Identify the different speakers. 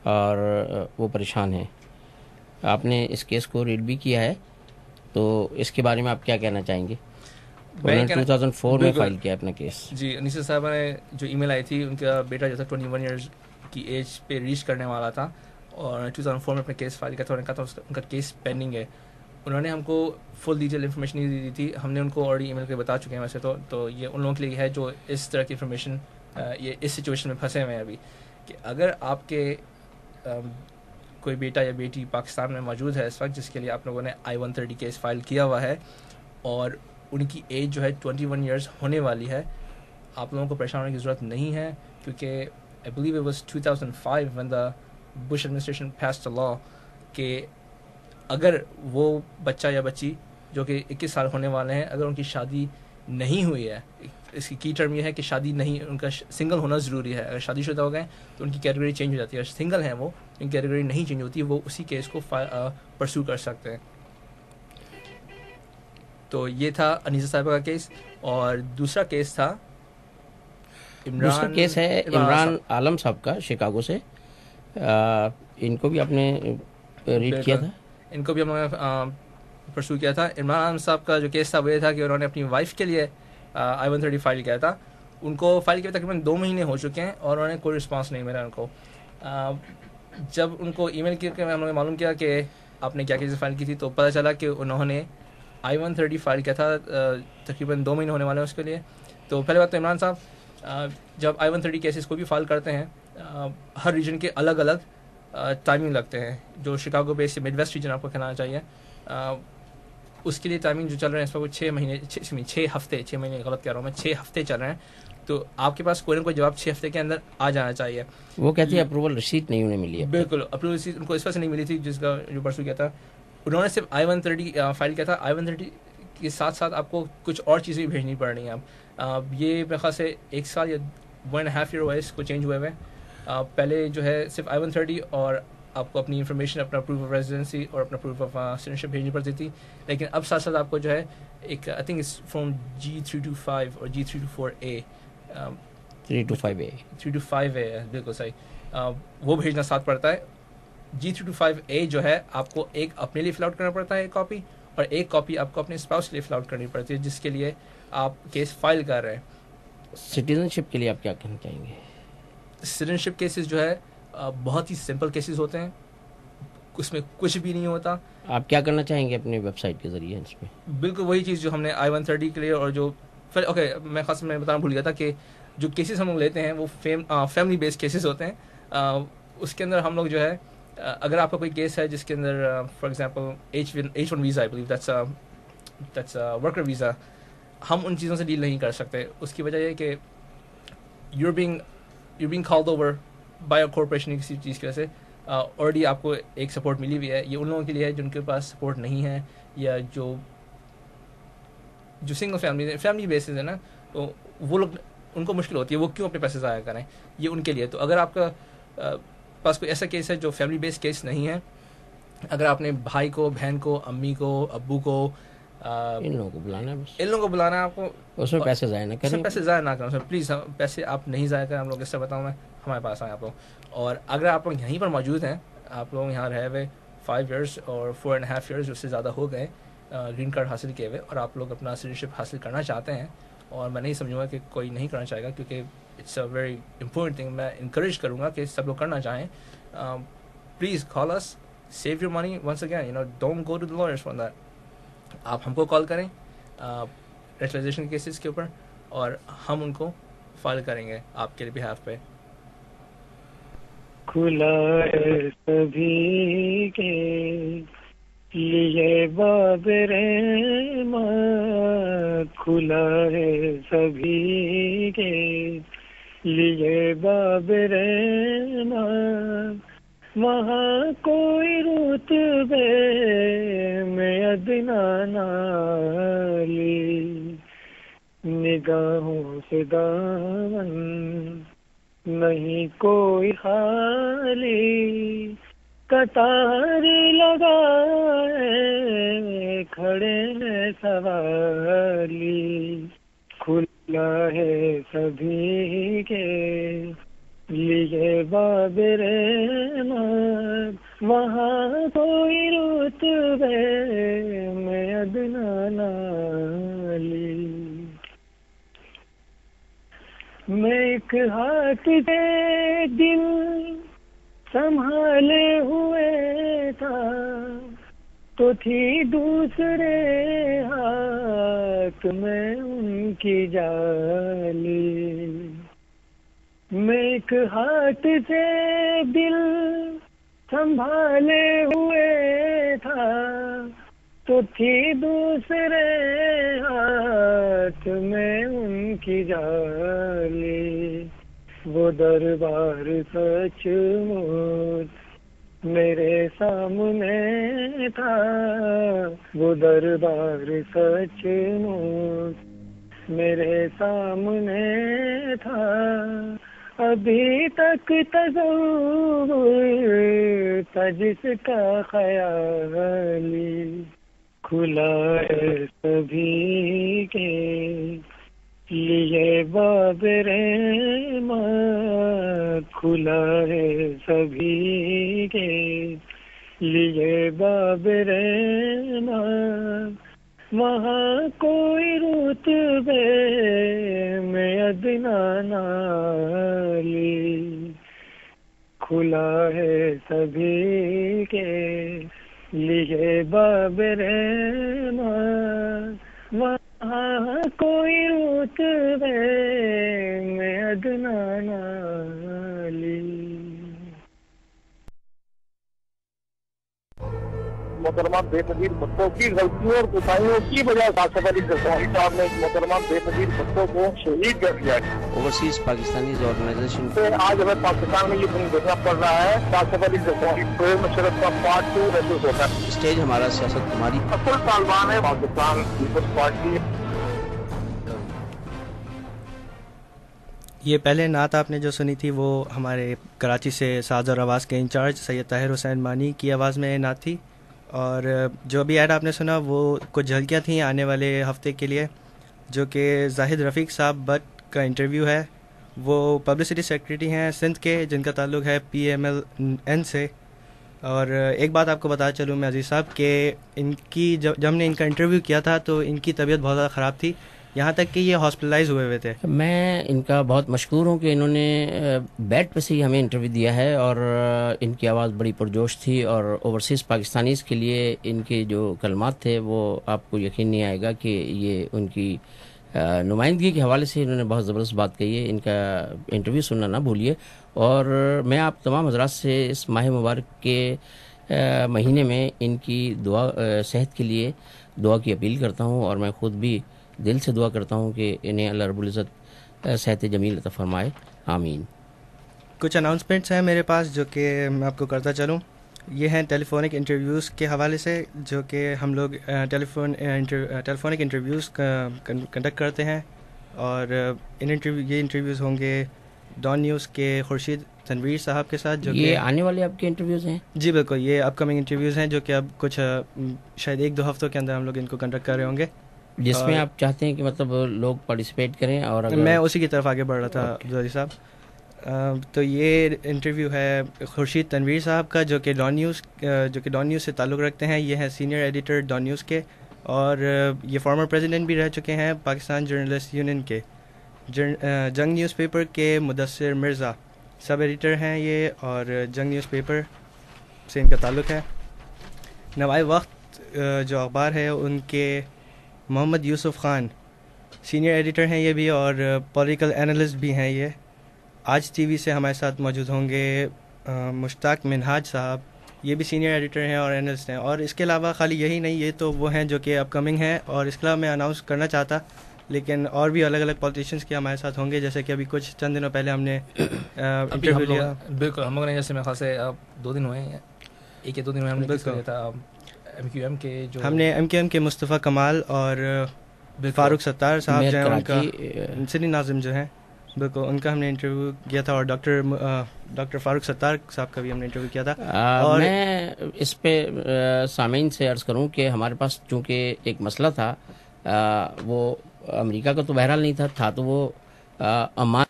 Speaker 1: اور وہ پریشان ہیں. آپ نے اس کیس کو ریڈ بھی کیا ہے, تو اس کے بارے میں آپ کیا کہنا چاہیں گے؟ انہوں نے 2004 میں فائل کیا اپنا کیس.
Speaker 2: جی, انیسا صاحبہ نے جو ای میل آئی تھی, ان کا بیٹا جو تھا 21 ایئرز کی ایج پہ ریچ کرنے والا تھا, اور 2004 میں اپنا کیس فائل کیا تھا. انہوں نے کہا تھا ان کا کیس پینڈنگ ہے. انہوں نے ہم کو فل ڈیٹیل انفارمیشن نہیں دی تھی. ہم نے ان کو آلریڈی ای میل کے بتا چکے ہیں ویسے تو یہ ان لوگوں کے لیے ہے جو اس طرح کی انفارمیشن یہ اس سچویشن میں پھنسے ہوئے ہیں ابھی, کہ اگر آپ کے کوئی بیٹا یا بیٹی پاکستان میں موجود ہے اس وقت جس کے لیے آپ لوگوں نے I-130 کیس فائل کیا ہوا ہے, اور ان کی ایج جو ہے 21 ایئرز ہونے والی ہے, آپ لوگوں کو پریشان ہونے کی ضرورت نہیں ہے, کیونکہ I believe it was 2005 when the Bush administration passed a law کہ اگر وہ بچہ یا بچی جو کہ 21 سال ہونے والے ہیں, اگر ان کی شادی نہیں ہوئی ہے, اس کی ٹرم یہ ہے کہ شادی نہیں, ان کا سنگل ہونا ضروری ہے. اگر شادی شدہ ہو گئے تو ان کی کیٹیگری چینج ہو جاتی ہے. اگر سنگل ہیں وہ, ان کی کیٹیگری نہیں چینج ہوتی, وہ اسی کیس کو پرسو کر سکتے ہیں. تو یہ تھا انیسہ صاحبہ کا کیس. اور دوسرا کیس تھا
Speaker 1: دوسرا کیس ہے عمران عالم صاحب کا شکاگو سے. ان کو بھی آپ نے ریڈ کیا تھا؟
Speaker 2: ان کو بھی ہم نے پرسو کیا تھا. عمران عالم صاحب کا جو کیس تھا وہ یہ تھا کہ انہوں نے اپنی وائف کے لیے I-130 فائل کیا تھا. ان کو فائل کیا تقریباً 2 مہینے ہو چکے ہیں, اور انہوں نے کوئی رسپانس نہیں ملا ان کو. جب ان کو ای میل کر کے ہم لوگوں نے معلوم کیا کہ آپ نے کیا کیسے فائل کی تھی, تو پتہ چلا کہ انہوں نے I-130 فائل کیا تھا تقریباً 2 مہینے ہونے والے ہیں اس کے لیے. تو پہلے بات تو عمران صاحب جب I-130 کیسز کو بھی فائل کرتے ہیں, ہر ریجن کے الگ الگ ٹائمنگ لگتے ہیں. جو شکاگو بیس یا مڈ ویسٹ ریجن آپ کو کہنا چاہیے, اس کے لیے ٹائمنگ جو چل رہے ہیں اس وقت 6 ہفتے 6 مہینے غلط کہہ رہا ہوں میں, 6 ہفتے چل رہے ہیں. تو آپ کے پاس کوئی نہ کوئی جواب 6 ہفتے کے اندر آ جانا چاہیے.
Speaker 1: وہ کہتے ہیں اپروول رسیٹ نہیں انہیں ملی ہے.
Speaker 2: بالکل, اپروول رسیٹ ان کو اس وجہ سے نہیں ملی تھی جس کا جو پرسو کیا تھا. انہوں نے صرف I-130 فائل کیا تھا. I-130 کے ساتھ ساتھ آپ کو کچھ اور چیزیں بھی بھیجنی پڑ رہی ہیں. اب یہ میرے خیال سے 1 سال یا 1.5 ایئر ہوا ہے اس کو چینج ہوئے ہوئے. پہلے جو ہے صرف I-130 اور آپ کو اپنی انفارمیشن, اپنا پروف آف ریزیڈنسی اور اپنا پروف آف سٹیزنشپ بھیجنی پڑتی تھی. لیکن اب ساتھ ساتھ آپ کو جو ہے ایک I think us from G325 اور G324A 325A بالکل صحیح, وہ بھیجنا ساتھ پڑتا ہے. G325A جو ہے آپ کو ایک اپنے لیے فل آؤٹ کرنا پڑتا ہے ایک کاپی, اور ایک کاپی آپ کو اپنے اسپاؤس کے لیے فل آؤٹ کرنی پڑتی ہے جس کے لیے آپ کیس فائل کر رہے ہیں.
Speaker 1: سٹیزن شپ کے لیے آپ کیا کہنا چاہیں گے؟
Speaker 2: سٹیزن شپ کیسز جو ہے بہت ہی سمپل کیسز ہوتے ہیں, اس میں کچھ بھی نہیں ہوتا.
Speaker 1: آپ کیا کرنا چاہیں گے اپنی ویب سائٹ کے ذریعے اس میں؟
Speaker 2: بالکل وہی چیز جو ہم نے I-130 کے لیے, اور جو اوکے میں خاص میں بتانا بھول گیا تھا کہ جو کیسز ہم لوگ لیتے ہیں وہ فیملی بیسڈ کیسز ہوتے ہیں. اس کے اندر ہم لوگ جو ہے اگر آپ کا کوئی کیس ہے جس کے اندر for example H1 visa, I believe that's worker visa, ہم ان چیزوں سے ڈیل نہیں کر سکتے. اس کی وجہ یہ کہ you're being called over by a corporation کسی چیز کی وجہ سے. آلریڈی آپ کو ایک سپورٹ ملی ہوئی ہے. یہ ان لوگوں کے لیے ہے جن کے پاس سپورٹ نہیں ہے, یا جو سنگل فیملی بیسز ہے نا, تو وہ لوگ ان کو مشکل ہوتی ہے, وہ کیوں اپنے پیسے ضائع کریں, یہ ان کے لیے. تو اگر آپ کا پاس کوئی ایسا کیس ہے جو فیملی بیس کیس نہیں ہے, اگر آپ نے بھائی کو, بہن کو, امی کو, ابو کو,
Speaker 1: ان لوگوں کو
Speaker 2: بلانا ہے آپ کو,
Speaker 1: اس میں پیسے ضائع نہ کریں.
Speaker 2: پیسے ضائع نہ کریں پلیز. پیسے آپ نہیں ضائع کریں. ہم لوگ اس سے بتاؤں میں, ہمارے پاس آئیں آپ لوگ. اور اگر آپ لوگ یہیں پر موجود ہیں, آپ لوگ یہاں رہے ہوئے 5 ایئرس اور 4.5 ایئرس اس سے زیادہ ہو گئے گرین کارڈ حاصل کیے ہوئے, اور آپ لوگ اپنا سٹیزنشپ حاصل کرنا چاہتے ہیں, اور میں نہیں سمجھوں گا کہ کوئی نہیں کرنا چاہے گا, کیونکہ it's a very important thing. میں انکریج کروں گا کہ سب لوگ کرنا چاہیں. Please call us, save your money once again, don't go to the lawyers for that. آپ ہم کو کال کریں نیشنلائزیشن کیسز کے اوپر, اور ہم ان کو فائل کریں گے آپ کے بہاف پہ.
Speaker 3: کھلا ہے سبھی کے لیے باب رحمت, کھلا ہے سبھی کے لیے باب رحمت, وہاں کوئی رتبے میں ادنا نالی, نگاہوں سے دامن نہیں کوئی خالی, قطار لگائے کھڑے ہیں سوالی, کھلا ہے سبھی کے لیے باب رحمت وہاں کوئی رتبے میں ادنا نہ لی. میں ایک ہاتھ سے دل سنبھالے ہوئے تھا تو تھی دوسرے ہاتھ میں ان کی جالی. میں ایک ہاتھ سے دل سنبھالے ہوئے تھا تو تھی دوسرے ہاتھ میں ان کی جالی. وہ دربار سچ مچ میرے سامنے تھا، وہ دربار سچ مچ میرے سامنے تھا. ابھی تک تصور تھا جس کا خیالی. کھلا ہے سبھی کے لیے باب رحمت، کھلا ہے سبھی کے لیے باب رحمت. وہاں کوئی رتبے میں ادنا نہ لی. کھلا ہے سبھی کے لیے باب رحمت. وہاں کوئی رتبے میں ادنا نہ لی.
Speaker 4: محترمہ بے نظیر بھٹو کی غلطیوں اور کوتاہیوں کی وجہ آصف علی زرقاوی صاحب نے محترمہ بے نظیر بھٹو کو شہید کر دیا ہے.
Speaker 1: اوورسیز پاکستانیز آرگنائزیشن
Speaker 4: سے آج ہمیں پاکستان میں یہ دن دیکھنا پڑ رہا ہے. آصف علی زرقاوی پرویز مشرف کا پارٹ 2 محسوس ہوتا ہے.
Speaker 1: اسٹیج ہمارا سیاست تمہاری.
Speaker 4: اصل طالبان ہے پاکستان پیپلز پارٹی.
Speaker 5: یہ پہلے نعت آپ نے جو سنی تھی وہ ہمارے کراچی سے ساز اور آواز کے انچارج سید طاہر حسین مانی کی آواز میں نعت تھی. اور جو ابھی ایڈ آپ نے سنا وہ کچھ جھلکیاں تھیں آنے والے ہفتے کے لیے، جو کہ زاہد رفیق صاحب بٹ کا انٹرویو ہے. وہ پبلسٹی سیکریٹری ہیں سندھ کے، جن کا تعلق ہے PMLN سے. اور ایک بات آپ کو بتا چلوں میں عزیز صاحب کہ ان کی جب ہم نے ان کا انٹرویو کیا تھا تو ان کی طبیعت بہت زیادہ خراب تھی، یہاں تک کہ یہ ہاسپٹلائز ہوئے تھے.
Speaker 1: میں ان کا بہت مشکور ہوں کہ انہوں نے بیڈ پہ سے ہی ہمیں انٹرویو دیا ہے، اور ان کی آواز بڑی پرجوش تھی. اور اوورسیز پاکستانیز کے لیے ان کے جو کلمات تھے وہ آپ کو یقین نہیں آئے گا کہ یہ ان کی نمائندگی کے حوالے سے انہوں نے بہت زبردست بات کہی ہے. ان کا انٹرویو سننا نہ بھولیے. اور میں آپ تمام حضرات سے اس ماہ مبارک کے مہینے میں ان کی دعا صحت کے لیے دعا کی اپیل کرتا ہوں، اور میں خود بھی دل سے دعا کرتا ہوں کہ انہیں اللہ رب العزت صحت جمیل عطا فرمائے. آمین.
Speaker 5: کچھ اناؤنسمنٹس ہیں میرے پاس جو کہ میں آپ کو کرتا چلوں. یہ ہیں ٹیلی فونک انٹرویوز کے حوالے سے، جو کہ ہم لوگ ٹیلی فونک انٹرویوز کنڈکٹ کرتے ہیں. اور یہ انٹرویوز ہوں گے ڈان نیوز کے خورشید تنویر صاحب کے ساتھ. جو
Speaker 1: یہ آنے والے آپ کے انٹرویوز ہیں؟
Speaker 5: جی بالکل، یہ اپ کمنگ انٹرویوز ہیں جو کہ اب کچھ شاید 1-2 ہفتوں کے اندر ہم لوگ ان کو کنڈکٹ کر رہے ہوں گے،
Speaker 1: جس میں آپ چاہتے ہیں کہ مطلب لوگ پارٹیسپیٹ کریں. اور
Speaker 5: میں اسی کی طرف آگے بڑھ رہا تھا عبدالعزیز صاحب. تو یہ انٹرویو ہے خورشید تنویر صاحب کا، جو کہ ڈان نیوز سے تعلق رکھتے ہیں. یہ ہیں سینئر ایڈیٹر ڈان نیوز کے، اور یہ فارمر پریزیڈنٹ بھی رہ چکے ہیں پاکستان جرنلسٹ یونین کے. جنگ نیوز پیپر کے مدثر مرزا سب ایڈیٹر ہیں یہ، اور جنگ نیوز پیپر سے ان کا تعلق ہے. نوائے وقت جو اخبار ہے ان کے محمد یوسف خان سینئر ایڈیٹر ہیں یہ بھی، اور پولیٹیکل اینالسٹ بھی ہیں یہ. آج ٹی وی سے ہمارے ساتھ موجود ہوں گے مشتاق منہاج صاحب، یہ بھی سینئر ایڈیٹر ہیں اور اینالسٹ ہیں. اور اس کے علاوہ خالی یہی نہیں، یہ تو وہ ہیں جو کہ اپ کمنگ ہیں. اور اس کے علاوہ میں اناؤنس کرنا چاہتا لیکن اور بھی الگ الگ پولیٹیشینس کے ہمارے ساتھ ہوں گے، جیسے کہ ابھی کچھ چند دنوں پہلے ہم نے انٹرویو لیا.
Speaker 2: بالکل، ہم لوگوں نے جیسے میرے خیال سے 2 دن ہوئے ہیں، 1 یا 2 دن میں ہم نے کیا تھا MQM کے، جو ہم نے
Speaker 5: MQM کے مصطفیٰ کمال اور فاروق ستار صاحب جو ہیں، ان کا سنی ناظم جو ہیں، بالکل ان کا ہم نے انٹرویو کیا تھا. اور ڈاکٹر فاروق ستار صاحب کا بھی ہم نے انٹرویو کیا تھا. اور
Speaker 1: میں اس پہ سامعین سے عرض کروں کہ ہمارے پاس چونکہ ایک مسئلہ تھا، وہ امریکہ کا تو بہرحال نہیں تھا تو وہ امان